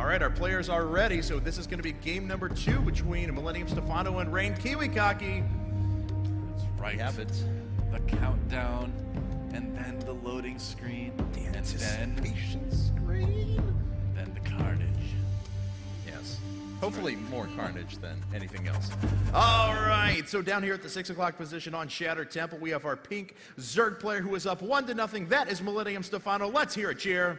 All right, our players are ready, so this is going to be game number 2 between Millennium Stephano and Rain KiWiKaKi. That's right. We have it. The countdown, and then the loading screen, The and anticipation screen. then the carnage. Yes. Hopefully more carnage than anything else. All right, so down here at the 6 o'clock position on Shattered Temple, we have our pink Zerg player who is up 1-0. That is Millennium Stephano. Let's hear a cheer.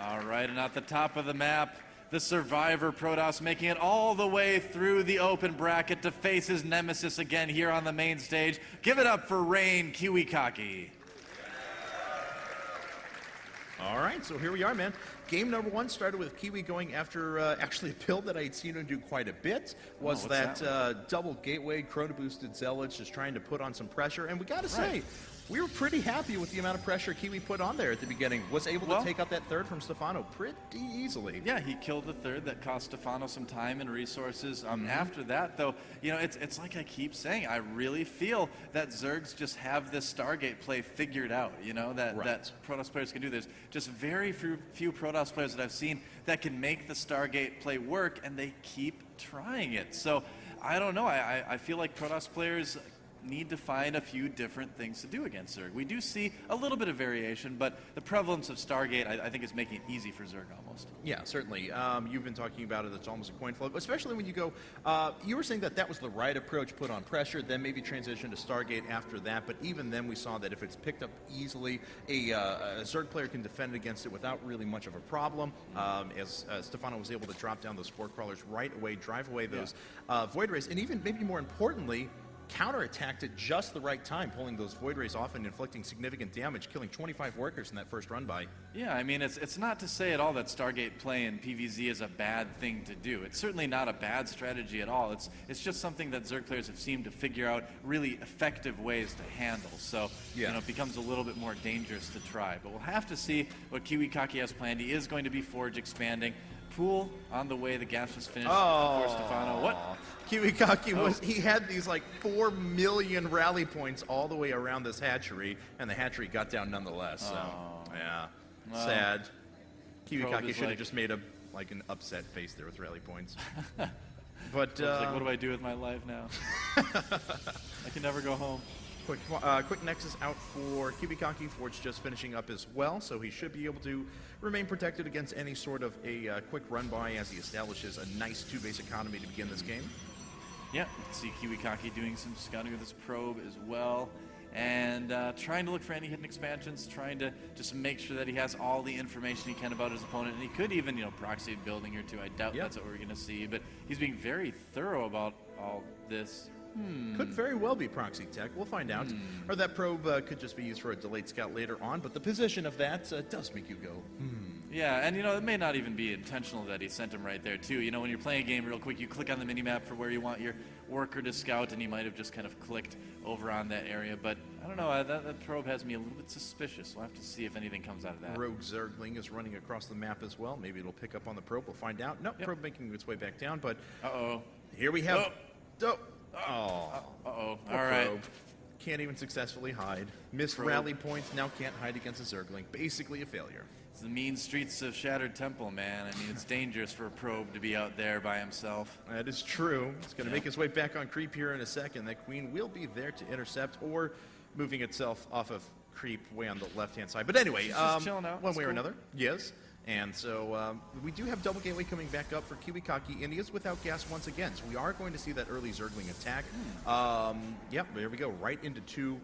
All right, and at the top of the map, the Survivor Protoss making it all the way through the open bracket to face his nemesis again here on the main stage. Give it up for Rain KiWiKaKi. All right, so here we are, man. Game number 1 started with Kiwi going after actually a build that I had seen him do quite a bit. Was that double gateway, chrono boosted zealots, just trying to put on some pressure. And we got to say, we were pretty happy with the amount of pressure Kiwi put on there at the beginning. Was able to take out that third from Stephano pretty easily. Yeah, he killed the third. That cost Stephano some time and resources. After that, though, you know, it's like I keep saying, I really feel that Zergs just have this Stargate play figured out, you know, that Protoss players can do. There's just very few Protoss players that I've seen that can make the Stargate play work, and they keep trying it. So, I don't know. I feel like Protoss players need to find a few different things to do against Zerg. We do see a little bit of variation, but the prevalence of Stargate, I think, is making it easy for Zerg almost. Yeah, certainly. You've been talking about it. It's almost a coin flip, especially when you go, you were saying that that was the right approach, put on pressure, then maybe transition to Stargate after that, but even then we saw that if it's picked up easily, a Zerg player can defend against it without really much of a problem, as Stephano was able to drop down those Spore Crawlers right away, drive away those Void Rays, and even maybe more importantly, counterattacked at just the right time, pulling those Void Rays off and inflicting significant damage, killing 25 workers in that first run by. Yeah, I mean, it's not to say at all that Stargate play in PvZ is a bad thing to do. It's certainly not a bad strategy at all. It's just something that Zerg players have seemed to figure out really effective ways to handle. So, you know, it becomes a little bit more dangerous to try. But we'll have to see what KiWiKaKi has planned. He is going to be Forge expanding. Pool on the way, the gas was finished for Stephano. What? KiWiKaKi was, he had these like 4 million rally points all the way around this hatchery, and the hatchery got down nonetheless. So, yeah, sad. KiWiKaKi should have just made an upset face there with rally points. But like, what do I do with my life now? I can never go home. Quick Nexus out for KiWiKaKi. Forge just finishing up as well, so he should be able to remain protected against any sort of a quick run-by as he establishes a nice 2-base economy to begin this game. Yeah, you can see KiWiKaKi doing some scouting with his probe as well, and trying to look for any hidden expansions, trying to just make sure that he has all the information he can about his opponent, and he could even, you know, proxy a building or two. I doubt that's what we're going to see, but he's being very thorough about all this. Could very well be proxy tech. We'll find out. Or that probe could just be used for a delayed scout later on, but the position of that does make you go, Yeah, and you know, it may not even be intentional that he sent him right there, too. You know, when you're playing a game real quick, you click on the minimap for where you want your worker to scout, and he might have just kind of clicked over on that area. But I don't know, that probe has me a little bit suspicious. We'll have to see if anything comes out of that. Rogue Zergling is running across the map as well. Maybe it'll pick up on the probe. We'll find out. Nope, probe making its way back down, but here we have... All right. Can't even successfully hide. Missed rally points, now can't hide against a Zergling. Basically a failure. It's the mean streets of Shattered Temple, man. I mean, it's dangerous for a probe to be out there by himself. That is true. It's going to make his way back on creep here in a second. That queen will be there to intercept or moving itself off of creep way on the left-hand side. But anyway, one way or another. Yes. And so we do have double gateway coming back up for KiWiKaKi, and he is without gas once again. So we are going to see that early Zergling attack. Yep, there we go, right into 2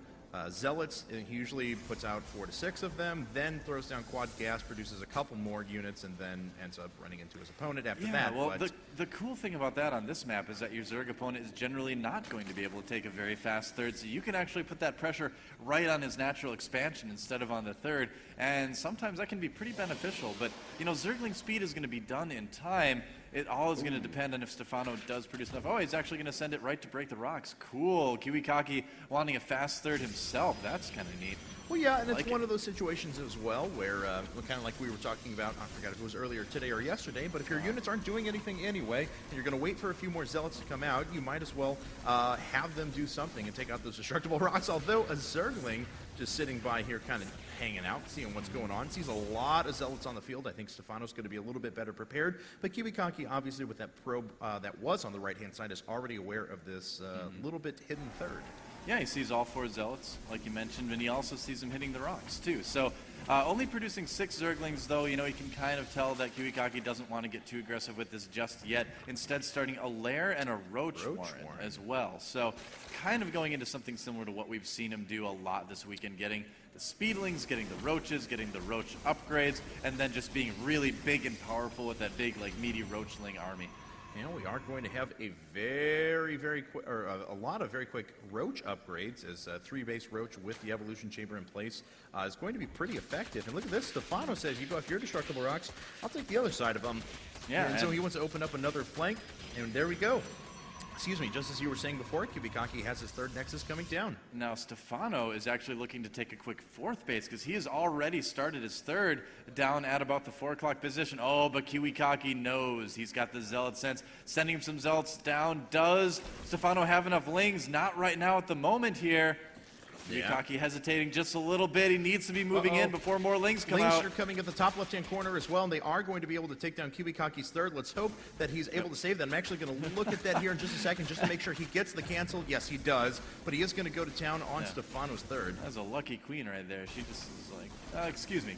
Zealots. He usually puts out 4 to 6 of them, then throws down quad gas, produces a couple more units, and then ends up running into his opponent after that. Well, the cool thing about that on this map is that your Zerg opponent is generally not going to be able to take a very fast third, so you can actually put that pressure right on his natural expansion instead of on the third, and sometimes that can be pretty beneficial. But, you know, Zergling speed is going to be done in time. It all is going to depend on if Stephano does produce enough. Oh, he's actually going to send it right to break the rocks. Cool. KiWiKaKi wanting a fast third himself. That's kind of neat. Well, yeah, and it's one of those situations as well where, kind of like we were talking about, I forgot if it was earlier today or yesterday, but if your units aren't doing anything anyway, and you're going to wait for a few more Zealots to come out, you might as well have them do something and take out those destructible rocks, although a Zergling just sitting by here kind of hanging out, seeing what's going on. Sees a lot of Zealots on the field. I think Stephano's going to be a little bit better prepared. But KiWiKaKi, obviously, with that probe that was on the right-hand side, is already aware of this little bit hidden third. Yeah, he sees all 4 Zealots, like you mentioned, and he also sees them hitting the rocks, too. So only producing 6 Zerglings, though, you know, you can kind of tell that KiWiKaKi doesn't want to get too aggressive with this just yet. Instead, starting a Lair and a Roach Warren as well. So kind of going into something similar to what we've seen him do a lot this weekend, getting the Speedlings, getting the Roaches, getting the Roach upgrades, and then just being really big and powerful with that big, like, meaty Roachling army. And we are going to have a very quick, or a lot of very quick Roach upgrades, as 3-base Roach with the Evolution Chamber in place is going to be pretty effective. And look at this, Stephano says, you go after your Destructible Rocks, I'll take the other side of them. Yeah. And so he wants to open up another flank, and there we go. Excuse me, just as you were saying before, KiWiKaKi has his 3rd Nexus coming down. Now, Stephano is actually looking to take a quick 4th base because he has already started his 3rd down at about the 4 o'clock position. Oh, but KiWiKaKi knows he's got the Zealot sense. Sending him some Zealots down. Does Stephano have enough Lings? Not right now at the moment here. KiWiKaKi hesitating just a little bit. He needs to be moving in before more Lings come out. Lings are coming at the top left-hand corner as well, and they are going to be able to take down KiWiKaKi's 3rd. Let's hope that he's able to save that. I'm actually going to look at that here in just a second just to make sure he gets the cancel. Yes, he does, but he is going to go to town on Stephano's 3rd. That's a lucky queen right there. She just is like, excuse me.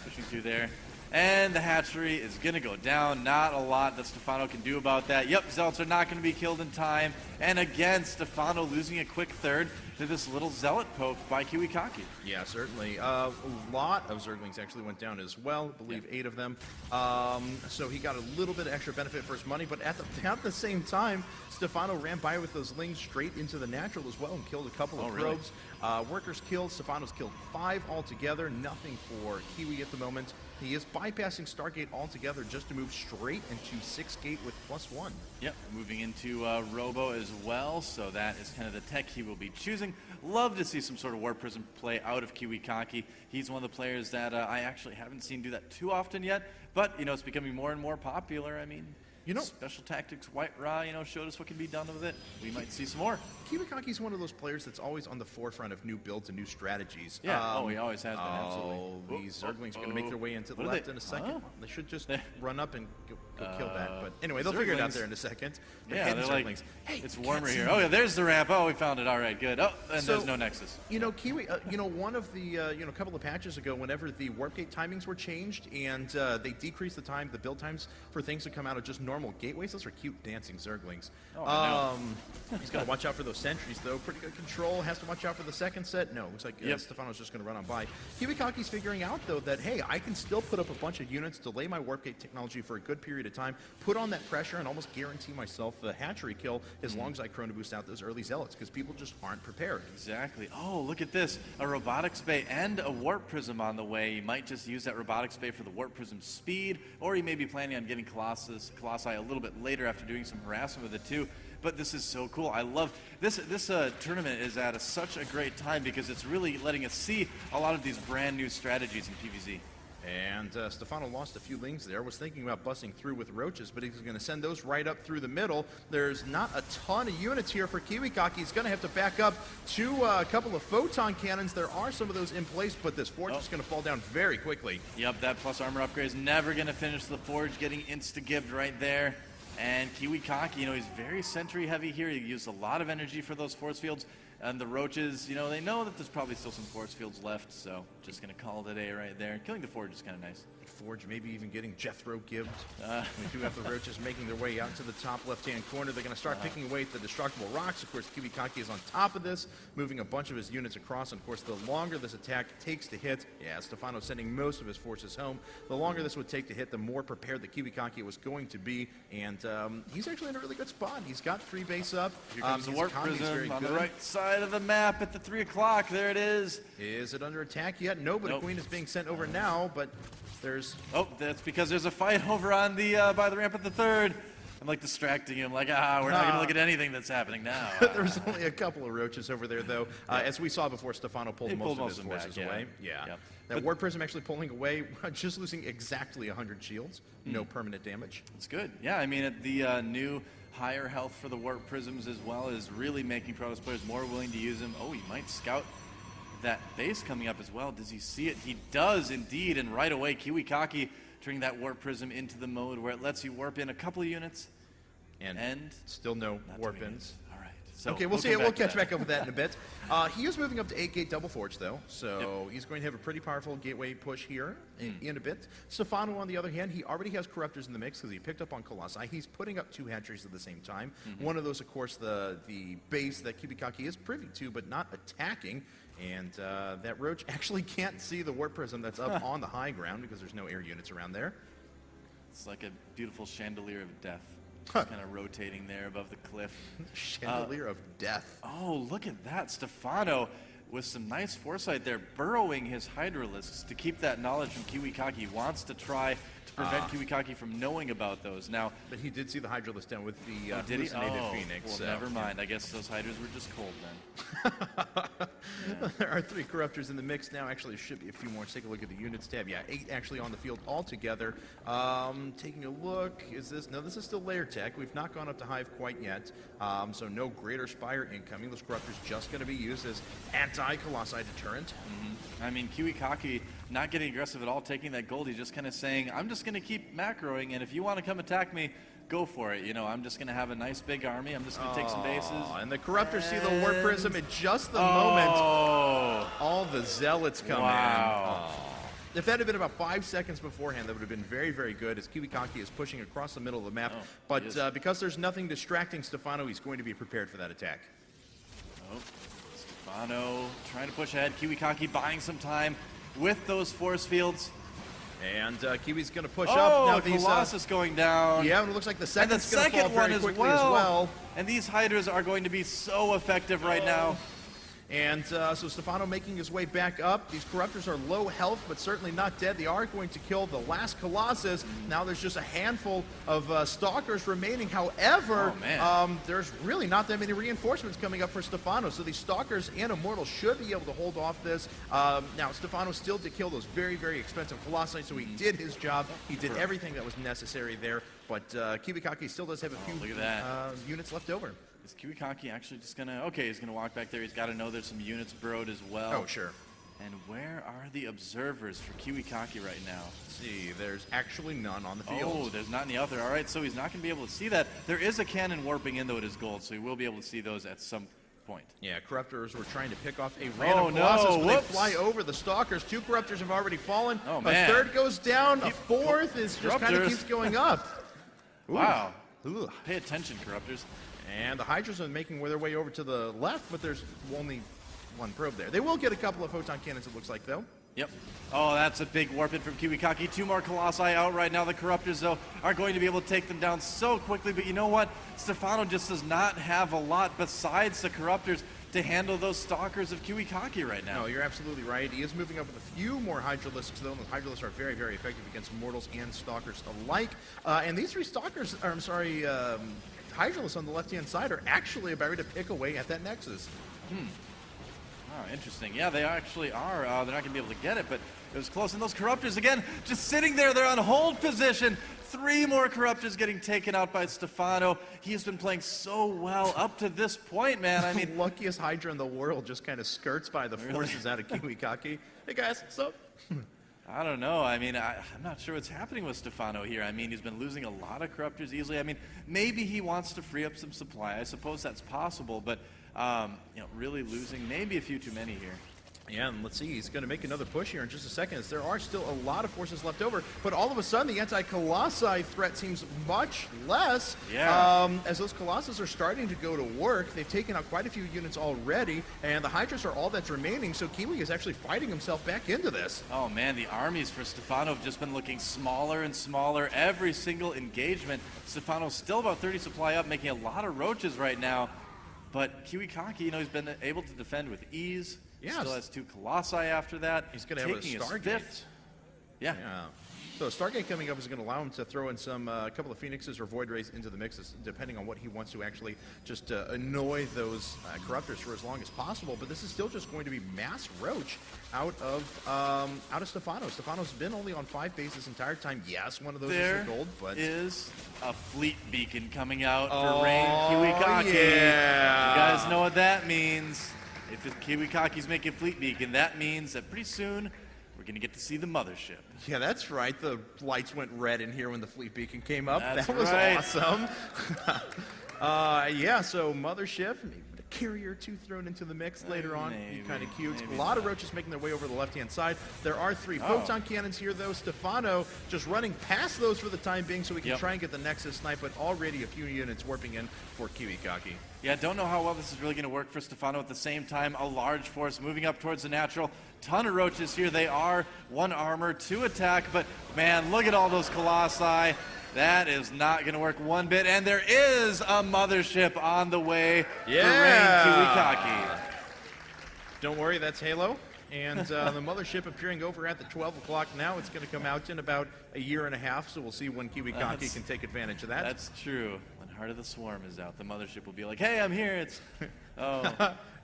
Pushing through there. And the hatchery is going to go down. Not a lot that Stephano can do about that. Yep, Zealots are not going to be killed in time. And again, Stephano losing a quick 3rd to this little Zealot poke by KiWiKaKi. Yeah, certainly. A lot of Zerglings actually went down as well. I believe 8 of them. So he got a little bit of extra benefit for his money. But at the same time, Stephano ran by with those Lings straight into the natural as well and killed a couple of probes. Workers killed. Stephano's killed 5 altogether. Nothing for Kiwi at the moment. He is bypassing Stargate altogether just to move straight into 6 gate with +1. Yep, moving into Robo as well, so that is kind of the tech he will be choosing. Love to see some sort of Warp Prism play out of KiWiKaKi. He's one of the players that I actually haven't seen do that too often yet, but, you know, it's becoming more and more popular. I mean, you know, Special Tactics, White Ra, you know, showed us what can be done with it. We might see some more. KiWiKaKi's one of those players that's always on the forefront of new builds and new strategies. Yeah, he always has been, absolutely. These Zerglings are going to make their way into the left in a second. They should just run up and go kill that. But anyway, they'll figure it out there in a second. Yeah, they're like, hey, it's warmer here. Oh, yeah, there's the ramp. Oh, we found it. All right, good. Oh, and there's no Nexus. You know, Kiwi, you know, one of the, you know, a couple of patches ago, whenever the Warp Gate timings were changed and they decreased the time, the build times for things to come out of just normal gateways, those are cute dancing Zerglings. He's got to watch out for those sentries, though. Pretty good control. Has to watch out for the second set. No, looks like Stephano's just going to run on by. KiWiKaKi's figuring out, though, that, hey, I can still put up a bunch of units, delay my Warp Gate technology for a good period of time, put on that pressure, and almost guarantee myself the hatchery kill as long as I Chrono Boost out those early Zealots, because people just aren't prepared. Exactly. Oh, look at this. A Robotics Bay and a Warp Prism on the way. You might just use that Robotics Bay for the Warp Prism speed, or you may be planning on getting Colossi a little bit later after doing some harassment with it, too. But this is so cool. I love this. This tournament is at such a great time because it's really letting us see a lot of these brand new strategies in PvZ. And Stephano lost a few Lings there. Was thinking about busting through with Roaches, but he's going to send those right up through the middle. There's not a ton of units here for KiWiKaKi. He's going to have to back up to a couple of Photon Cannons. There are some of those in place, but this Forge is going to fall down very quickly. Yep, that plus armor upgrade is never going to finish the Forge, getting insta-gibbed right there. And KiWiKaKi, you know, he's very sentry heavy here. He used a lot of energy for those force fields. And the Roaches, you know, they know that there's probably still some force fields left, so just going to call it a day right there. Killing the Forge is kind of nice. Forge maybe even getting Jethro gibbed. We do have the Roaches making their way out to the top left-hand corner. They're going to start picking away at the Destructible Rocks. Of course, KiWiKaKi is on top of this, moving a bunch of his units across. And of course, the longer this attack takes to hit, Stephano sending most of his forces home. The longer this would take to hit, the more prepared the KiWiKaKi was going to be. And he's actually in a really good spot. He's got 3 base up. Here comes the Warp Prism on the right side of the map at the 3 o'clock. There it is. Is it under attack yet? No, but a Queen is being sent over now, but there's... Oh, that's because there's a fight over on the by the ramp at the 3rd. I'm like distracting him, like, we're not going to look at anything that's happening now. There's only a couple of Roaches over there, though. As we saw before, Stephano pulled most of his forces away. Yeah. That Warp Prism actually pulling away, just losing exactly 100 shields. No permanent damage. It's good. Yeah, I mean, the new higher health for the Warp Prisms as well is really making Protoss players more willing to use them. Oh, he might scout that base coming up as well. Does he see it? He does indeed, and right away KiWiKaKi turning that warp prism into the mode where it lets you warp in a couple of units, and still no warp ins. All right. So okay, we'll see. We'll catch back up with that in a bit. He is moving up to 8-gate double forge, though, so he's going to have a pretty powerful gateway push here in a bit. Stephano, on the other hand, he already has corruptors in the mix because he picked up on Colossi. He's putting up 2 hatcheries at the same time. One of those, of course, the base that KiWiKaKi is privy to, but not attacking. And that Roach actually can't see the warp prism that's up on the high ground because there's no air units around there. It's like a beautiful chandelier of death. Kind of rotating there above the cliff. Chandelier of death. Oh, look at that. Stephano with some nice foresight there, burrowing his Hydralisks to keep that knowledge from KiWiKaKi. Wants to try to prevent KiWiKaKi from knowing about those. Now, but he did see the Hydralisk down with the hallucinated Phoenix. Well, so, never mind. I guess those Hydras were just cold then. There are 3 corruptors in the mix now. Actually, there should be a few more. Let's take a look at the units tab. Yeah, 8 actually on the field altogether. Taking a look, is this? No, this is still layer tech. We've not gone up to Hive quite yet. So no Greater Spire incoming. Those corruptors just going to be used as anti-Colossi deterrent. I mean, KiWiKaKi not getting aggressive at all, taking that gold. He's just kind of saying, I'm just going to keep macroing, and if you want to come attack me, go for it. You know, I'm just going to have a nice big army. I'm just going to take some bases. And the corruptors see the warp prism at just the moment. All the zealots come in. If that had been about 5 seconds beforehand, that would have been very, very good, as KiWiKaKi is pushing across the middle of the map. But because there's nothing distracting Stephano, he's going to be prepared for that attack. Stephano trying to push ahead. KiWiKaKi buying some time with those force fields. And Kiwi's going to push up. Now these Colossus going down. Yeah, and it looks like the second's going to fall very quickly as well. And these Hydras are going to be so effective right now. And so Stephano making his way back up. These corruptors are low health, but certainly not dead. They are going to kill the last Colossus. Now there's just a handful of Stalkers remaining. However, there's really not that many reinforcements coming up for Stephano. So these Stalkers and Immortals should be able to hold off this. Now Stephano still did kill those very, very expensive Colossi, so he did his job. He did everything that was necessary there. But KiWiKaKi still does have a few units left over. Is KiWiKaKi actually just going to... Okay, he's going to walk back there. He's got to know there's some units burrowed as well. Oh, sure. And where are the observers for KiWiKaKi right now? Let's see, there's actually none on the field. Oh, there's not any out there. All right, so he's not going to be able to see that. There is a cannon warping in, though it is gold, so he will be able to see those at some point. Yeah, Corruptors were trying to pick off a random Colossus, but they fly over the Stalkers. 2 Corruptors have already fallen. Oh, man. A 3rd goes down. A 4th is just kind of keeps going up. Wow. Pay attention, Corruptors. And the Hydras are making their way over to the left, but there's only 1 probe there. They will get a couple of photon cannons, it looks like, though. Yep. Oh, that's a big warp in from KiWiKaKi. 2 more Colossi out right now. The Corruptors, though, are going to be able to take them down so quickly. But you know what? Stephano just does not have a lot besides the Corruptors to handle those Stalkers of KiWiKaKi right now. No, you're absolutely right. He is moving up with a few more Hydralisks, though. And the Hydralisks are very, very effective against Mortals and Stalkers alike. And these 3 Stalkers, or I'm sorry, Hydralisks on the left-hand side are actually about to pick away at that Nexus. Oh, interesting. Yeah, they actually are. They're not going to be able to get it, but it was close. And those Corruptors, again, just sitting there. They're on hold position. 3 more Corruptors getting taken out by Stephano. He has been playing so well up to this point, man. I mean, luckiest Hydra in the world just kind of skirts by the forces out of KiWiKaKi. Hey, guys, what's up? I don't know. I mean, I'm not sure what's happening with Stephano here. I mean, he's been losing a lot of Corruptors easily. I mean, maybe he wants to free up some supply. I suppose that's possible, but you know, really losing maybe a few too many here. Yeah, and let's see, he's going to make another push here in just a second, as there are still a lot of forces left over, but all of a sudden the anti-Colossi threat seems much less, as those Colossus are starting to go to work. They've taken out quite a few units already, and the Hydras are all that's remaining, so Kiwi is actually fighting himself back into this. Oh man, the armies for Stephano have just been looking smaller and smaller every single engagement. Stephano's still about 30 supply up, making a lot of roaches right now, but KiWiKaKi, you know, he's been able to defend with ease. Yes. Still has 2 Colossi after that. He's going to have a Stargate. Yeah. So Stargate coming up is going to allow him to throw in some couple of Phoenixes or Void Rays into the mixes, depending on what he wants to actually just annoy those Corruptors for as long as possible. But this is still just going to be mass roach out of Stephano. Stephano's been only on 5 bases this entire time. Yes, one of those is for gold, but there is a fleet beacon coming out for Rain KiWiKaKi. Yeah. You guys know what that means. if KiWiKaKi's making Fleet Beacon, that means that pretty soon we're going to get to see the Mothership. Yeah, that's right. The lights went red in here when the Fleet Beacon came up. That's that was right. awesome. Yeah, so Mothership, maybe the carrier too thrown into the mix later on. Be kind of cute. A lot of roaches making their way over the left-hand side. There are 3 photon cannons here, though. Stephano just running past those for the time being so we can try and get the Nexus snipe, but already a few units warping in for KiWiKaKi. Yeah, don't know how well this is really going to work for Stephano. At the same time, a large force moving up towards the natural. Ton of roaches here. They are 1 armor, 2 attack, but man, look at all those Colossi. That is not going to work one bit, and there is a Mothership on the way for Rain KiWiKaKi. Don't worry, that's Halo. And the Mothership appearing over at the 12 o'clock now. It's going to come out in about a year and a half, so we'll see when KiWiKaKi can take advantage of that. That's true. When Heart of the Swarm is out, the Mothership will be like, hey, I'm here. It's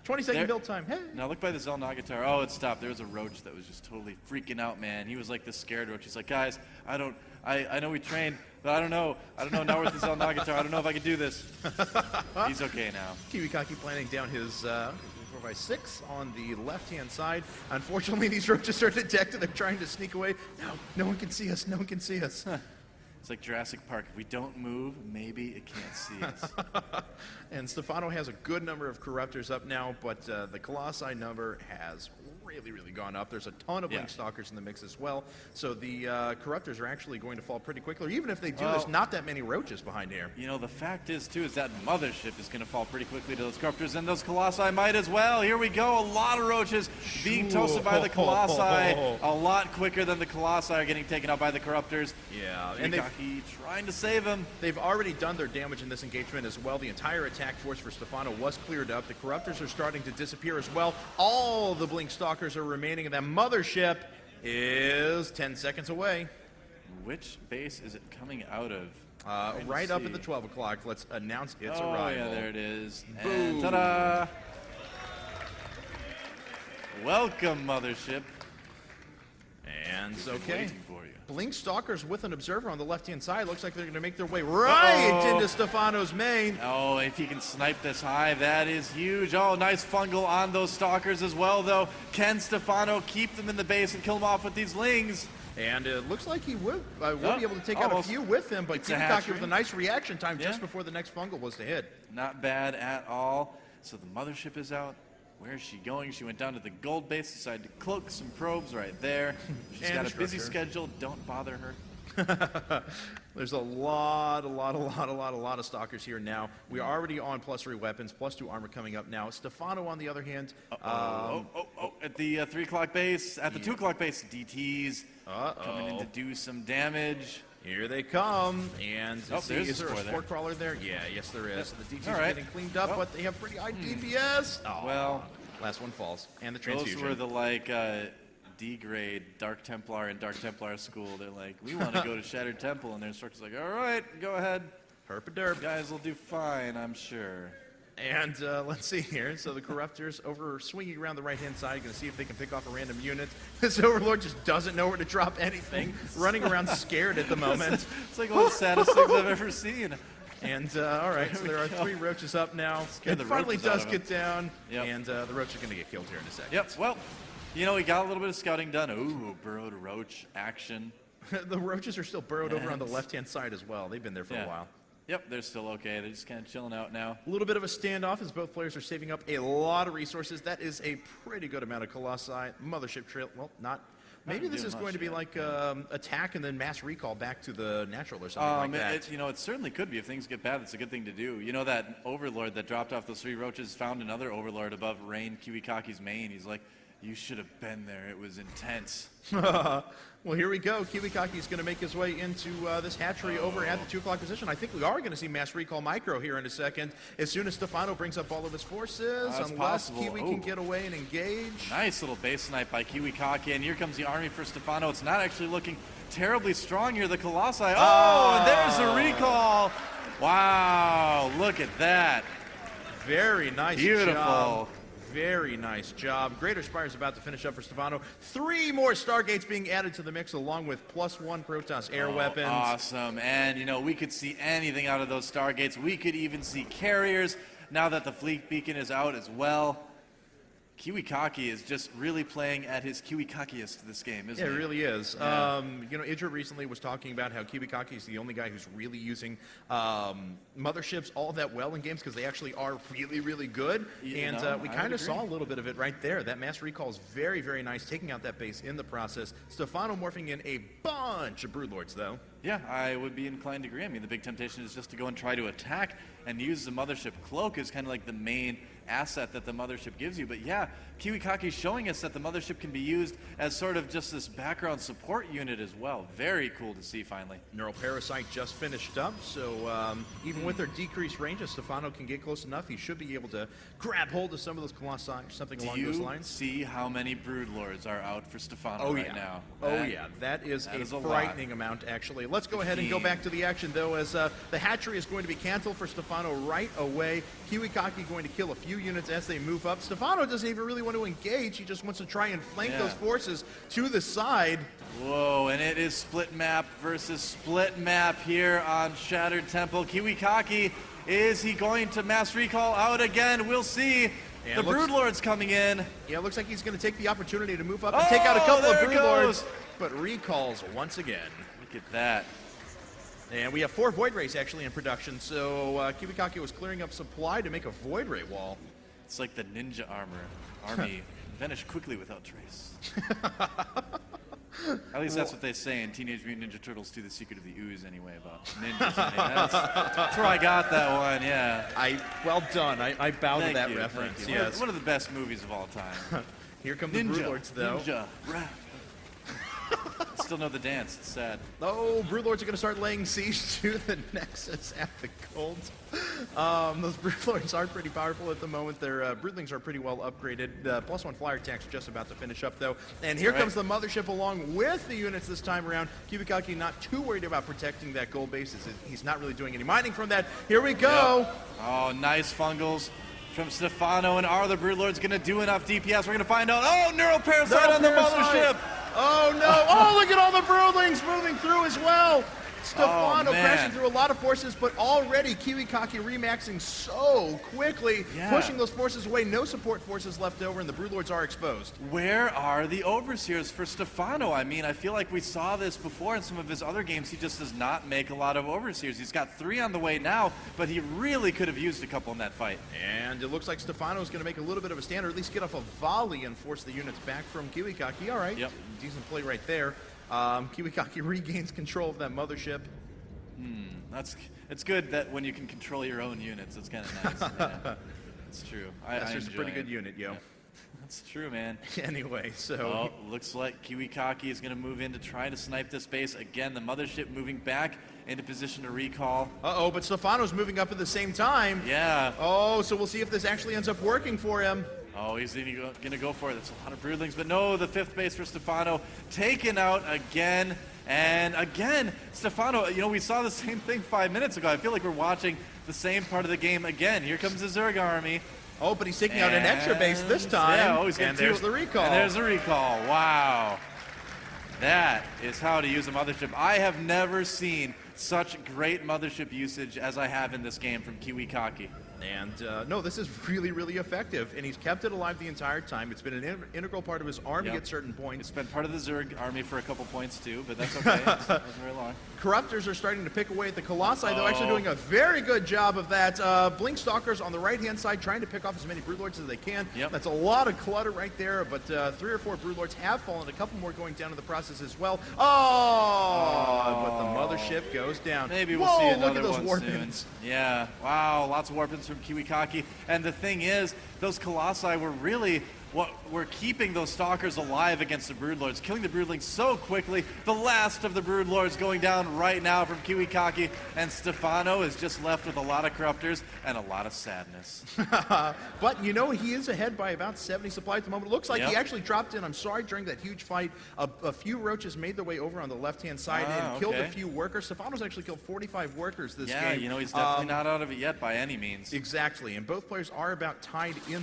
20-second build time. Hey. Now look by the Zelnagatar. Oh, it stopped. There was a roach that was just totally freaking out, man. He was like this scared roach. He's like, guys, I know we trained, but I don't know. Now with the Zelnagatar, I don't know if I can do this. He's okay now. KiWiKaKi planning down his 4x6 on the left-hand side. Unfortunately, these roaches are detected. They're trying to sneak away. No one can see us. No one can see us. It's like Jurassic Park. If we don't move, maybe it can't see us. And Stephano has a good number of corruptors up now, but the Colossi number has really gone up. There's a ton of Blink Stalkers in the mix as well, so the corruptors are actually going to fall pretty quickly. Even if they do, there's not that many roaches behind here. You know, the fact is, too, is that Mothership is going to fall pretty quickly to those corruptors, and those Colossi might as well. Here we go. A lot of roaches being toasted by the Colossi. A lot quicker than the Colossi are getting taken out by the corruptors. Yeah, and KiWiKaKi trying to save him. They've already done their damage in this engagement as well. The entire attack force for Stephano was cleared up. The corruptors are starting to disappear as well. All the Blink Stalkers are remaining, and that Mothership is 10 seconds away. Which base is it coming out of? Right up at the 12 o'clock. Let's announce its arrival. Oh, yeah, there it is. Boom. And ta-da! Welcome, Mothership. And okay. Waiting for you. Blink Stalkers with an observer on the left-hand side. Looks like they're going to make their way right into Stephano's main. Oh, if he can snipe this high, that is huge. Oh, nice fungal on those Stalkers as well, though. Can Stephano keep them in the base and kill them off with these Lings? And it looks like he will be able to take out a few with him, but KiWiKaKi with a nice reaction time just before the next fungal was to hit. Not bad at all. So the Mothership is out. Where is she going? She went down to the gold base, decided to cloak some probes right there. She's got a busy schedule. Don't bother her. There's a lot of stalkers here now. We are already on +3 weapons, +2 armor coming up now. Stephano, on the other hand, at the 3 o'clock base, at the 2 o'clock base, DTs coming in to do some damage. Here they come, and there's is there a sport crawler there? Yeah, yes there is. The DTs are getting cleaned up, but they have pretty high DPS. Well, last one falls, and the transfusion. Those were the D-grade Dark Templar and Dark Templar school. They're like, we want to go to Shattered Temple, and their instructor's like, all right, go ahead. Herp-a-derp. Guys will do fine, I'm sure. And let's see here. So the Corruptors swinging around the right-hand side. Going to see if they can pick off a random unit. This Overlord just doesn't know where to drop anything. Running around scared at the moment. It's like one of the saddest things I've ever seen. And all right, so there are 3 roaches up now. It finally does get down. Yep. And the roach are going to get killed here in a second. Yep, well, you know, we got a little bit of scouting done. Ooh, burrowed roach action. The roaches are still burrowed over on the left-hand side as well. They've been there for a while. Yep, they're still okay. They're just kind of chilling out now. A little bit of a standoff as both players are saving up a lot of resources. That is a pretty good amount of Colossi. Mothership trail, well, not. Maybe this is going to be like attack and then mass recall back to the natural or something like that. It certainly could be. If things get bad, it's a good thing to do. You know, that Overlord that dropped off those 3 roaches found another Overlord above Rain KiWiKaKi's main. He's like, you should have been there. It was intense. Well, here we go. KiWiKaKi is going to make his way into this hatchery over at the 2 o'clock position. I think we are going to see Mass Recall Micro here in a second as soon as Stephano brings up all of his forces, unless Kiwi can get away and engage. Nice little base snipe by KiWiKaKi, and here comes the army for Stephano. It's not actually looking terribly strong here, the Colossi. Oh, and there's a recall. Wow, look at that. Very nice Beautiful. Job. Very nice job. Greater Spire is about to finish up for Stephano. 3 more Stargates being added to the mix along with +1 Protoss air weapons. Awesome. And, you know, we could see anything out of those Stargates. We could even see carriers now that the Fleet Beacon is out as well. KiWiKaKi is just really playing at his KiWiKaKiest this game, isn't he? Yeah, it really is. Yeah. You know, Idra recently was talking about how KiWiKaKi is the only guy who's really using motherships all that well in games because they actually are really, really good. And we kind of saw a little bit of it right there. That mass recall is very, very nice, taking out that base in the process. Stephano morphing in a bunch of Broodlords, though. Yeah, I would be inclined to agree. I mean, the big temptation is just to go and try to attack and use the Mothership Cloak as kind of like the main asset that the Mothership gives you. But yeah, KiWiKaKi showing us that the Mothership can be used as sort of just this background support unit as well. Very cool to see finally. Neural Parasite just finished up, so even with their decreased range, if Stephano can get close enough, he should be able to grab hold of some of those Colossi or something along those lines. See how many Broodlords are out for Stephano right now? That is a frightening amount, actually. Let's go ahead and go back to the action, though, as the hatchery is going to be canceled for Stephano right away. KiWiKaKi going to kill a few units as they move up. Stephano doesn't even really want to engage. He just wants to try and flank those forces to the side. Whoa, and it is split map versus split map here on Shattered Temple. KiWiKaKi, is he going to mass recall out again? We'll see. The Broodlords coming in. Yeah, it looks like he's going to take the opportunity to move up and take out a couple of Broodlords, but recalls once again. Look at that. And we have 4 Void Rays actually in production, so KiWiKaKi was clearing up supply to make a Void Ray wall. It's like the ninja army vanished quickly without trace. At least that's what they say in Teenage Mutant Ninja Turtles 2: The Secret of the Ooze anyway, about ninjas. That's where I got that one, yeah. Well done. I bow to that reference. Yes. One of the best movies of all time. Here come the Broodlords, though. Ninja, rap. I still know the dance. It's sad. Oh, Broodlords are going to start laying siege to the Nexus at the Gold. Those Broodlords are pretty powerful at the moment. Their Broodlings are pretty well upgraded. +1 flyer attack's just about to finish up, though. And here comes the Mothership along with the units this time around. KiWiKaKi not too worried about protecting that gold base. He's not really doing any mining from that. Here we go. Yep. Oh, nice fungals from Stephano. And are the Broodlords going to do enough DPS? We're going to find out. Oh, Neural Parasite on the Mothership. Oh, no. Oh, look at all the Broodlings moving through as well. Stephano crashing through a lot of forces, but already KiWiKaKi remaxing so quickly, pushing those forces away. No support forces left over, and the Broodlords are exposed. Where are the overseers for Stephano? I mean, I feel like we saw this before in some of his other games. He just does not make a lot of overseers. He's got 3 on the way now, but he really could have used a couple in that fight. And it looks like Stephano is going to make a little bit of a stand, or at least get off a volley and force the units back from KiWiKaKi. All right, decent play right there. KiWiKaKi regains control of that Mothership. It's good that when you can control your own units, it's kind of nice. Yeah, it's true. That's just a pretty good unit, yo. Yeah. That's true, man. Anyway, so... looks like KiWiKaKi is going to move in to try to snipe this base. Again, the Mothership moving back into position to recall. Uh-oh, but Stephano's moving up at the same time. Yeah. Oh, so we'll see if this actually ends up working for him. Oh, he's going to go for it. That's a lot of Broodlings, but no, the 5th base for Stephano taken out again. And again, Stephano, you know, we saw the same thing 5 minutes ago. I feel like we're watching the same part of the game again. Here comes the Zerg army. Oh, but he's taking out an extra base this time. Yeah, he's and there's the recall. And there's the recall. Wow. That is how to use a Mothership. I have never seen such great Mothership usage as I have in this game from KiWiKaKi. And no, this is really, really effective, and he's kept it alive the entire time. It's been an integral part of his army at certain points. It's been part of the Zerg army for a couple points too, but that's okay. It wasn't very long. Corruptors are starting to pick away at the Colossi, though, actually doing a very good job of that. Blink Stalkers on the right-hand side trying to pick off as many Broodlords as they can. That's a lot of clutter right there, but 3 or 4 Broodlords have fallen. A couple more going down in the process as well. But the Mothership goes down. Maybe we'll see another look at those one Warpins. Soon. Yeah, wow, lots of Warpins from KiWiKaKi. And the thing is, those Colossi were really what we're keeping those Stalkers alive against the Broodlords, killing the Broodlings so quickly. The last of the Broodlords going down right now from KiWiKaKi, and Stephano is just left with a lot of Corruptors and a lot of sadness. But, you know, he is ahead by about 70 supply at the moment. It looks like he actually dropped in, I'm sorry, during that huge fight. A few Roaches made their way over on the left-hand side and killed a few workers. Stephano's actually killed 45 workers this game. Yeah, you know, he's definitely not out of it yet by any means. Exactly, and both players are about tied in,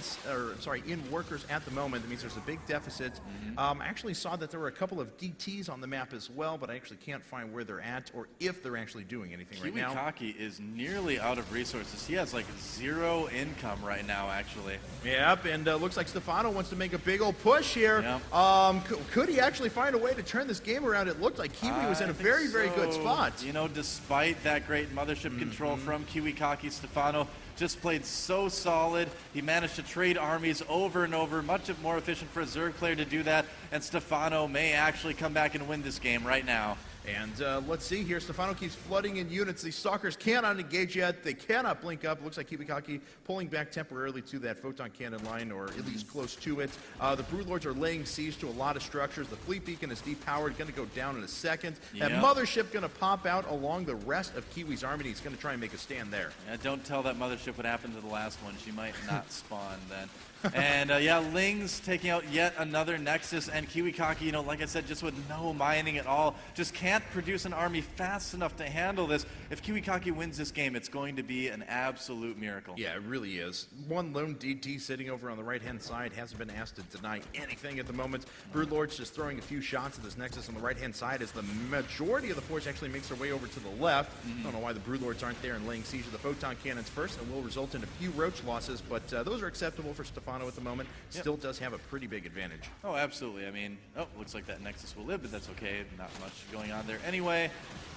in workers at the moment. That means there's a big deficit. I actually saw that there were a couple of DTs on the map as well, but I actually can't find where they're at or if they're actually doing anything right now. KiWiKaKi is nearly out of resources. He has like 0 income right now, actually. Yep, and looks like Stephano wants to make a big old push here. Yep. Could he actually find a way to turn this game around? It looked like Kiwi was in a very, very good spot. You know, despite that great Mothership control from KiWiKaKi, Stephano just played so solid. He managed to trade armies over and over, much more efficient for a Zerg player to do that, and Stephano may actually come back and win this game right now. And let's see here. Stephano keeps flooding in units. These Stalkers cannot engage yet. They cannot blink up. Looks like KiWiKaKi pulling back temporarily to that photon cannon line, or at least close to it. The Broodlords are laying siege to a lot of structures. The Fleet Beacon is depowered. Going to go down in a second. That Mothership going to pop out along the rest of Kiwi's army. He's going to try and make a stand there. Yeah, don't tell that Mothership what happened to the last one. She might not spawn then. And yeah, Ling's taking out yet another Nexus, and KiWiKaKi, you know, like I said, just with no mining at all, just can't produce an army fast enough to handle this. If KiWiKaKi wins this game, it's going to be an absolute miracle. Yeah, it really is. One lone DT sitting over on the right-hand side, hasn't been asked to deny anything at the moment. Broodlord's just throwing a few shots at this Nexus on the right-hand side as the majority of the force actually makes their way over to the left. I don't know why the Broodlords aren't there and laying siege to the photon cannons first, and will result in a few roach losses, but those are acceptable for Stephano at the moment. Still does have a pretty big advantage. Oh, absolutely. I mean, looks like that Nexus will live, but that's okay. Not much going on there anyway.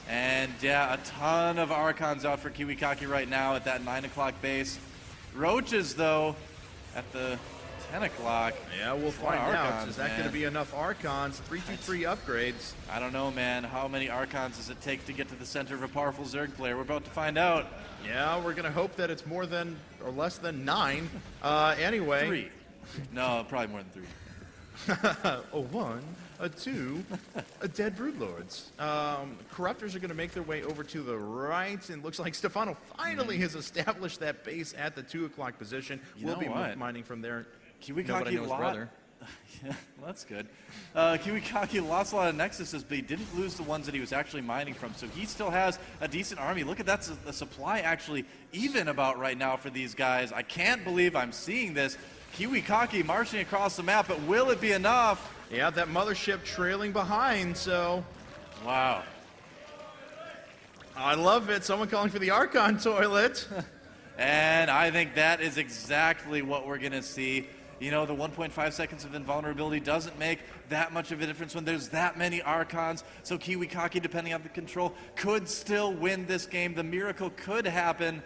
And yeah, a ton of Archons out for KiWiKaKi right now at that 9 o'clock base. Roaches, though, at the 10 o'clock. Yeah, we'll find out. Is that going to be enough Archons? 323 upgrades. I don't know, man. How many Archons does it take to get to the center of a powerful Zerg player? We're about to find out. Yeah, we're going to hope that it's more than or less than 9. Anyway. 3. No, probably more than 3. A 1, a 2, a dead Broodlords. Corruptors are going to make their way over to the right, and looks like Stephano finally has established that base at the 2 o'clock position. We'll be mining from there. KiWiKaKi brother. Yeah, well, that's good. KiWiKaKi lost a lot of Nexuses, but he didn't lose the ones that he was actually mining from, so he still has a decent army. Look at that, the supply actually even about right now for these guys. I can't believe I'm seeing this. KiWiKaKi marching across the map, but will it be enough? Yeah, that Mothership trailing behind, so... Wow. I love it. Someone calling for the Archon toilet. And I think that is exactly what we're going to see. You know, the 1.5 seconds of invulnerability doesn't make that much of a difference when there's that many Archons. So KiWiKaKi, depending on the control, could still win this game. The miracle could happen.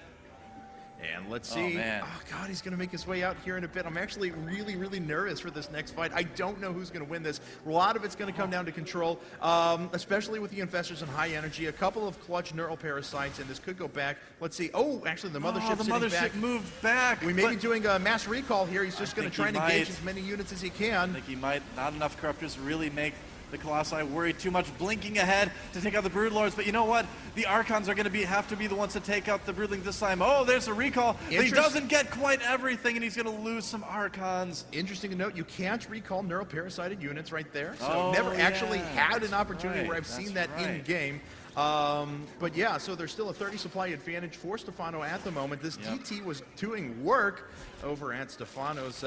And let's see. Oh, God, he's going to make his way out here in a bit. I'm actually really, really nervous for this next fight. I don't know who's going to win this. A lot of it's going to come down to control, especially with the Infestors and high energy. A couple of clutch neural parasites, and this could go back. Let's see. Oh, actually, the Mothership moved back. We may be doing a mass recall here. He's just going to try and engage as many units as he can. I think he might. Not enough Corruptors really make the Colossi worry too much, blinking ahead to take out the Broodlords. But you know what? The Archons are going to have to be the ones to take out the Broodling this time. Oh, there's a recall. But he doesn't get quite everything, and he's going to lose some Archons. Interesting to note, you can't recall neural parasited units right there. So never actually had an opportunity where I've seen that in-game. But yeah, so there's still a 30 supply advantage for Stephano at the moment. This DT was doing work over at Stephano's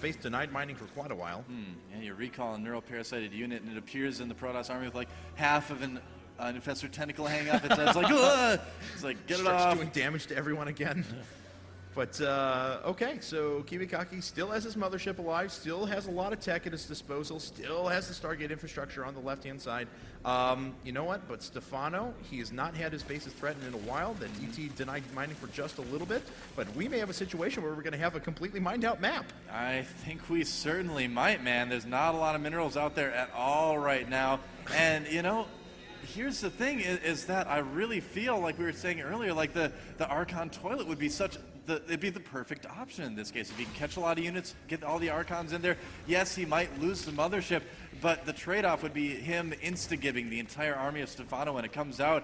base, denied mining for quite a while. Yeah, you recall a neural parasited unit, and it appears in the Protoss army with like half of an Infestor tentacle hang up. It's like, ugh! It's like, get it off. Starts doing damage to everyone again. But, okay, so KiWiKaKi still has his Mothership alive, still has a lot of tech at his disposal, still has the Stargate infrastructure on the left-hand side. You know what? But Stephano, he has not had his bases threatened in a while. The DT denied mining for just a little bit. But we may have a situation where we're going to have a completely mined-out map. I think we certainly might, man. There's not a lot of minerals out there at all right now. And, you know, here's the thing is that I really feel like we were saying earlier, like the Archon toilet would be it'd be the perfect option in this case. If he can catch a lot of units, get all the Archons in there, yes, he might lose the Mothership, but the trade-off would be him insta-giving the entire army of Stephano when it comes out.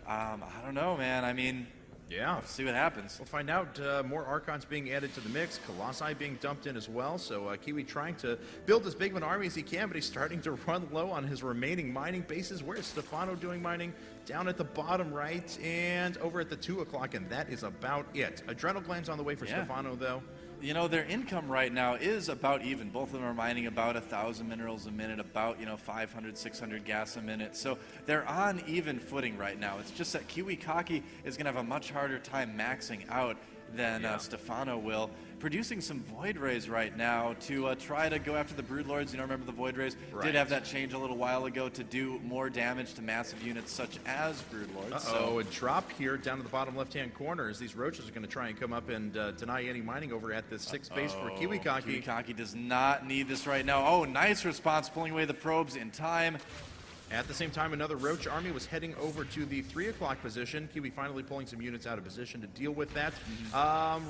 I don't know, man. I mean, yeah, we'll see what happens. We'll find out. More Archons being added to the mix, Colossi being dumped in as well. So Kiwi trying to build as big of an army as he can, but he's starting to run low on his remaining mining bases. Where's Stephano doing mining? Down at the bottom right and over at the 2 o'clock, and that is about it. Adrenal glands on the way for Stephano, though. You know, their income right now is about even. Both of them are mining about 1,000 minerals a minute, about, 500, 600 gas a minute. So they're on even footing right now. It's just that KiWiKaKi is going to have a much harder time maxing out than Stephano will. Producing some Void Rays right now to try to go after the Broodlords. Remember the Void Rays did have that change a little while ago to do more damage to massive units such as Broodlords. So a drop here down to the bottom left-hand corner as these roaches are going to try and come up and deny any mining over at this 6th base for KiWiKaKi. KiWiKaKi does not need this right now. Oh, nice response, pulling away the probes in time. At the same time, another Roach army was heading over to the 3 o'clock position. Kiwi finally pulling some units out of position to deal with that.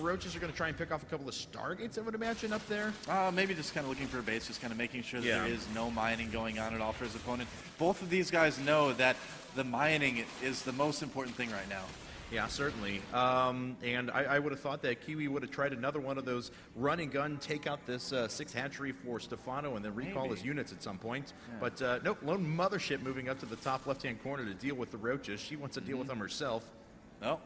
Roaches are going to try and pick off a couple of Stargates, I would imagine, up there. Maybe just kind of looking for a base, just kind of making sure that there is no mining going on at all for his opponent. Both of these guys know that the mining is the most important thing right now. Yeah, certainly. And I would have thought that Kiwi would have tried another one of those run and gun, take out this 6th hatchery for Stephano and then recall his units at some point. Yeah. But nope, lone Mothership moving up to the top left-hand corner to deal with the roaches. She wants to deal with them herself. No,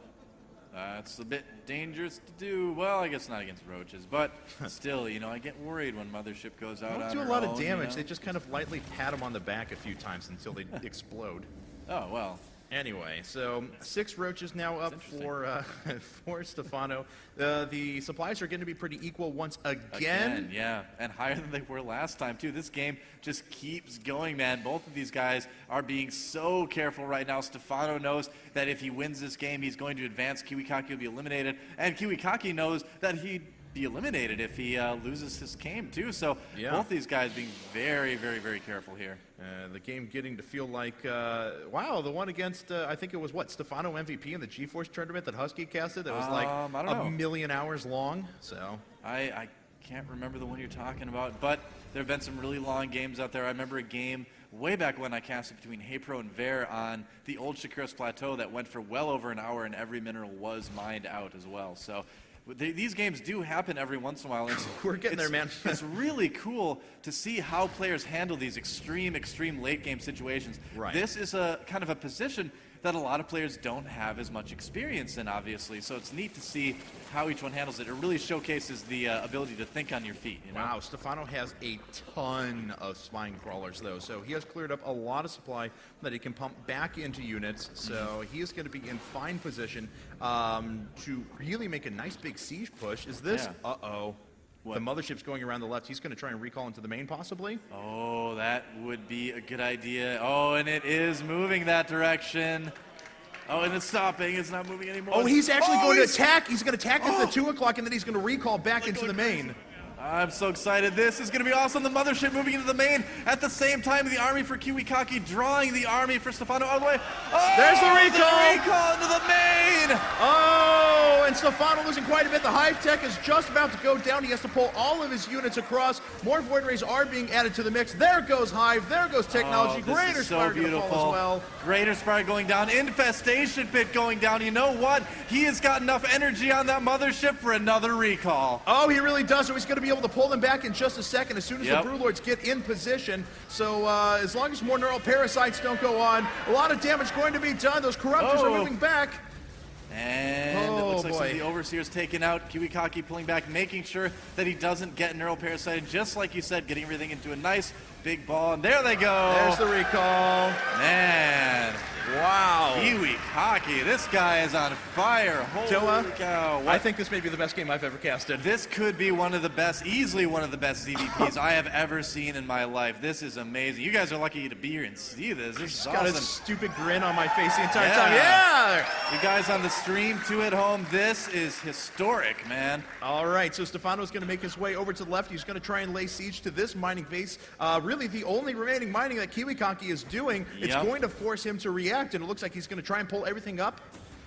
that's a bit dangerous to do. Well, I guess not against roaches, but still, I get worried when Mothership goes out on her own. They don't do a lot of damage. They just kind of lightly pat them on the back a few times until they explode. Oh, well. Anyway, so 6 roaches now up for Stephano. The supplies are going to be pretty equal once again. Yeah, and higher than they were last time, too. This game just keeps going, man. Both of these guys are being so careful right now. Stephano knows that if he wins this game, he's going to advance. KiWiKaKi will be eliminated. And KiWiKaKi knows that he'd be eliminated if he loses his game, too. So both these guys being very, very, very careful here. The game getting to feel like, wow, the one against, I think it was, Stephano MVP in the GeForce tournament that Husky casted that was like a million hours long. So I can't remember the one you're talking about, but there have been some really long games out there. I remember a game way back when I casted between HeyPro and Ver on the old Shakuros Plateau that went for well over an hour, and every mineral was mined out as well. So these games do happen every once in a while. We're getting there, man. It's really cool to see how players handle these extreme late game situations. Right. This is a kind of a position that a lot of players don't have as much experience in, obviously. So it's neat to see how each one handles it. It really showcases the ability to think on your feet. Wow, Stephano has a ton of spine crawlers, though. So he has cleared up a lot of supply that he can pump back into units. So he is going to be in fine position to really make a nice big siege push. Is this? Uh-oh. The Mothership's going around the left. He's going to try and recall into the main, possibly? Oh, that would be a good idea. Oh, and it is moving that direction. Oh, and it's stopping. It's not moving anymore. Oh, he's actually going to attack. He's going to attack at the 2 o'clock, and then he's going to recall back into the main. I'm so excited. This is going to be awesome. The Mothership moving into the main. At the same time, the army for KiWiKaKi drawing the army for Stephano all the way. Oh, there's the recall. The recall into the main. Oh, and Stephano losing quite a bit. The Hive Tech is just about to go down. He has to pull all of his units across. More Void Rays are being added to the mix. There goes Hive. There goes Technology. Greater Spire going to fall as well. Greater Spire going down. Infestation Pit going down. You know what? He has got enough energy on that Mothership for another recall. Oh, he really does. So he's going to be able to pull them back in just a second as soon as the Broodlords get in position. So as long as more neural parasites don't go on, a lot of damage going to be done. Those corruptors are moving back. And it looks like some of the Overseers taken out. KiWiKaKi pulling back, making sure that he doesn't get neural parasite. Just like you said, getting everything into a nice big ball. And there they go. There's the recall. Man. Wow. KiWiKaKi, this guy is on fire. Holy cow. I think this may be the best game I've ever casted. This could be one of the best, easily one of the best ZVPs I have ever seen in my life. This is amazing. You guys are lucky to be here and see this. This is awesome. Got a stupid grin on my face the entire time. Yeah. You guys on the stream too at home, this is historic, man. All right, so Stephano's going to make his way over to the left. He's going to try and lay siege to this mining base. Really the only remaining mining that KiWiKaKi is doing. It's going to force him to react. And it looks like he's going to try and pull everything up.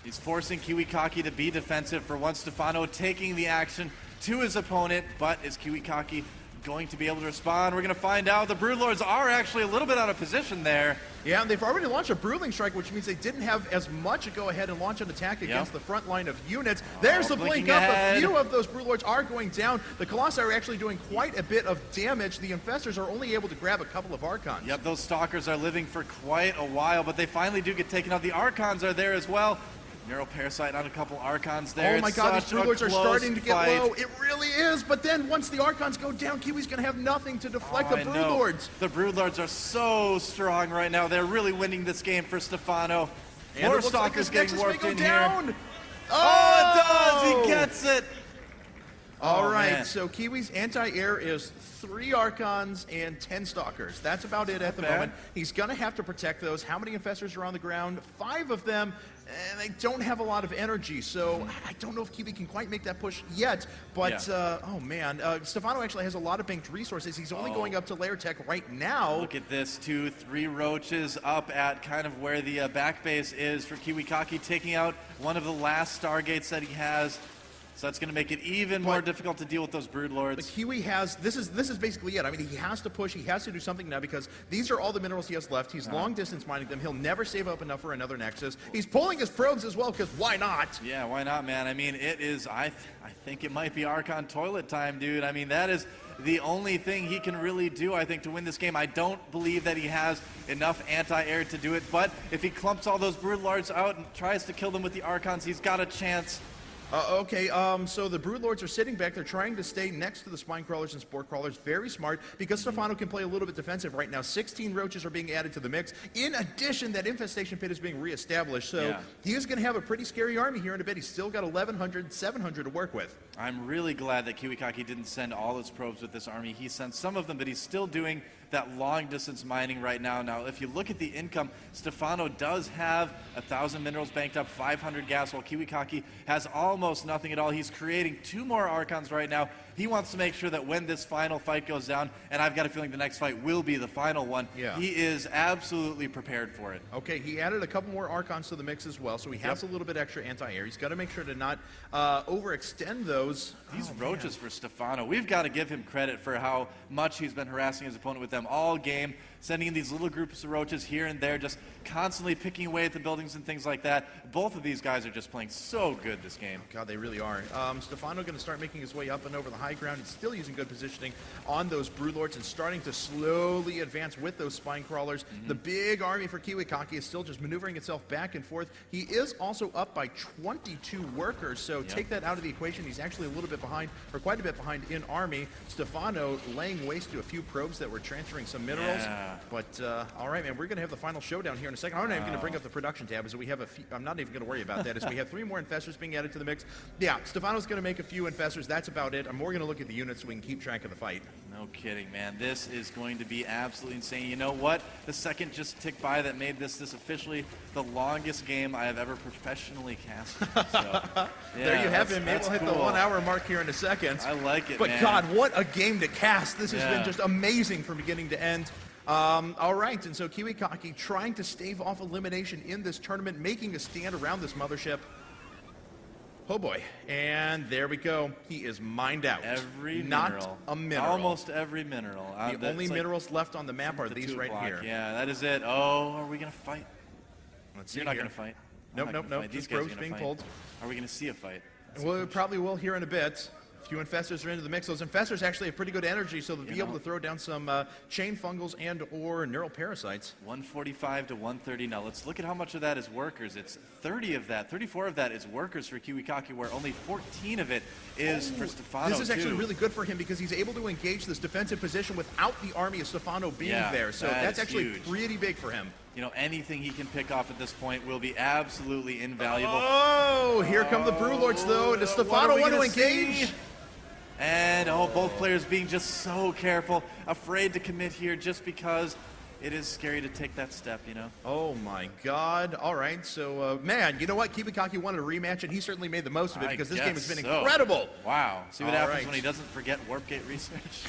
He's forcing KiWiKaKi to be defensive for once. Stephano taking the action to his opponent, but is KiWiKaKi going to be able to respond? We're going to find out. The Broodlords are actually a little bit out of position there. Yeah, and they've already launched a Broodling Strike, which means they didn't have as much to go ahead and launch an attack against the front line of units. There's the blink up. A few of those Broodlords are going down. The Colossi are actually doing quite a bit of damage. The Infestors are only able to grab a couple of Archons. Yep, those Stalkers are living for quite a while, but they finally do get taken out. The Archons are there as well. Neuroparasite on a couple Archons there. Oh my God, these Broodlords are starting to get fight. low. It really is, but then once the Archons go down, Kiwi's going to have nothing to deflect the Broodlords. The Broodlords are so strong right now. They're really winning this game for Stephano. And more Stalkers getting warped in down. Here. Oh, it does! He gets it! All right, so Kiwi's anti-air is 3 Archons and 10 Stalkers. That's about it at the moment. He's going to have to protect those. How many Infestors are on the ground? 5 of them, and they don't have a lot of energy, so I don't know if Kiwi can quite make that push yet, but oh man, Stephano actually has a lot of banked resources. He's only going up to Lair Tech right now. Look at this, 2-3 Roaches up at kind of where the back base is for KiWiKaKi, taking out one of the last Stargates that he has. So that's going to make it even more difficult to deal with those Broodlords. But Kiwi has, this is basically it. I mean, he has to push, he has to do something now because these are all the minerals he has left. He's long distance mining them. He'll never save up enough for another Nexus. He's pulling his probes as well because why not? Yeah, why not, man? I mean, it is, I think it might be Archon toilet time, dude. I mean, that is the only thing he can really do, I think, to win this game. I don't believe that he has enough anti-air to do it, but if he clumps all those Broodlords out and tries to kill them with the Archons, he's got a chance. So the Broodlords are sitting back. They're trying to stay next to the Spine Crawlers and Spore Crawlers. Very smart, because Stephano can play a little bit defensive right now. 16 Roaches are being added to the mix. In addition, that Infestation Pit is being reestablished. So he is going to have a pretty scary army here in a bit. He's still got 1,100, 700 to work with. I'm really glad that KiWiKaKi didn't send all his probes with this army. He sent some of them, but he's still doing that long distance mining right now. Now, if you look at the income, Stephano does have 1,000 minerals banked up, 500 gas, while KiWiKaKi has almost nothing at all. He's creating 2 more Archons right now. He wants to make sure that when this final fight goes down, and I've got a feeling the next fight will be the final one, he is absolutely prepared for it. Okay, he added a couple more Archons to the mix as well, so he has a little bit extra anti-air. He's got to make sure to not overextend those. These Roaches for Stephano, we've got to give him credit for how much he's been harassing his opponent with them all game, sending in these little groups of Roaches here and there, just constantly picking away at the buildings and things like that. Both of these guys are just playing so good this game. God, they really are. Stephano going to start making his way up and over the high ground. He's still using good positioning on those Broodlords and starting to slowly advance with those Spine Crawlers. The big army for KiWiKaKi is still just maneuvering itself back and forth. He is also up by 22 workers, so take that out of the equation. He's actually a little bit behind, or quite a bit behind in army. Stephano laying waste to a few probes that were transferring some minerals. But all right, man, we're going to have the final showdown here in a second. I'm not even going to bring up the production tab, as we have a few. I'm not even going to worry about that, as we have 3 more Infestors being added to the mix. Yeah, Stephano's going to make a few Infestors. That's about it. I'm more going to look at the units so we can keep track of the fight. No kidding, man. This is going to be absolutely insane. You know what? The second just ticked by that made this officially the longest game I have ever professionally casted. So, there you have it. Maybe we'll hit the 1 hour mark here in a second. I like it, but man. God, what a game to cast. This has been just amazing from beginning to end. All right, and so KiWiKaKi trying to stave off elimination in this tournament, making a stand around this Mothership. Oh boy, and there we go. He is mined out. Every Not mineral. a mineral. Almost every mineral. The only minerals left on the map are these right here. Yeah, that is it. Oh, are we going to fight? Let's see. You're not going to fight. Nope. These probes being pulled. Are we going to see a fight? Well, we probably will here in a bit. A few Infestors are into the mix. Those Infestors actually have pretty good energy, so they'll be able to throw down some chain fungals and or neural parasites. 145 to 130. Now let's look at how much of that is workers. It's 30 of that, 34 of that is workers for KiWiKaKi, where only 14 of it is for Stephano. This is actually really good for him because he's able to engage this defensive position without the army of Stephano being there. So that's actually pretty big for him. You know, anything he can pick off at this point will be absolutely invaluable. Oh, here come the Broodlords, though. Does Stephano want to engage? And, both players being just so careful, afraid to commit here just because it is scary to take that step, you know? Oh, my God. All right. So, man, you know what? KiWiKaKi wanted a rematch, and he certainly made the most of it because this game has been incredible. Wow. See what happens when he doesn't forget Warp Gate research.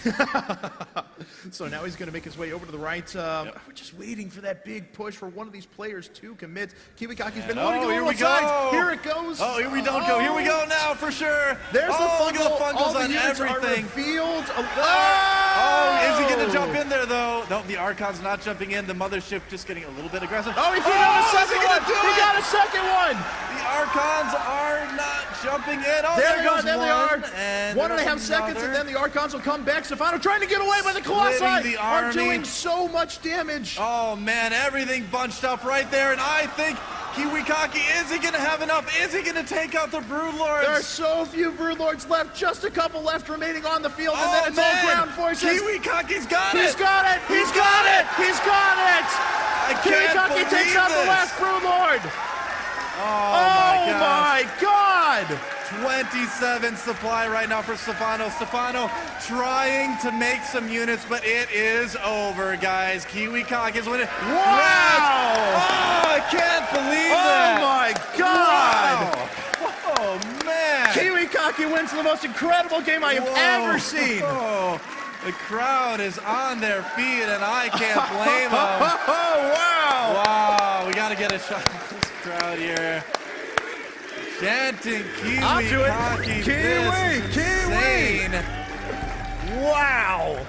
So now he's going to make his way over to the right. We're just waiting for that big push for one of these players to commit. KiWiKaKi's been loading on both sides. Here it goes. Oh, here we don't go. Here we go now for sure. There's the fungal. Look at the fungals all the on everything. Revealed. Is he going to jump in there, though? No, the Archon's not jumping in. The Mothership just getting a little bit aggressive. Oh, he got a second one. He got a second one. The Archons are not jumping in. Oh, there goes they are. And 1.5 seconds, and then the Archons will come back. Stephano trying to get away, but the Colossi are doing so much damage. Oh, man, everything bunched up right there, and I think KiWiKaKi, is he going to have enough? Is he going to take out the Broodlords? There are so few Broodlords left, just a couple left remaining on the field, and then it's man. all ground forces. KiWiKaKi's got it! He's got it! He's got it! He's got it! I can't KiWiKaKi takes out the last Broodlord! Oh my God! 27 supply right now for Stephano. Stephano trying to make some units, but it is over, guys. KiWiKaKi is winning. Wow! Oh, I can't believe that! Oh my God! Wow. Oh man! KiWiKaKi wins the most incredible game I have ever seen. Oh, the crowd is on their feet, and I can't blame them. Oh wow! Wow, we got to get a shot of this crowd here. Chanting I'll do it. KiWiKaKi. Kiwi! This is insane. Wow!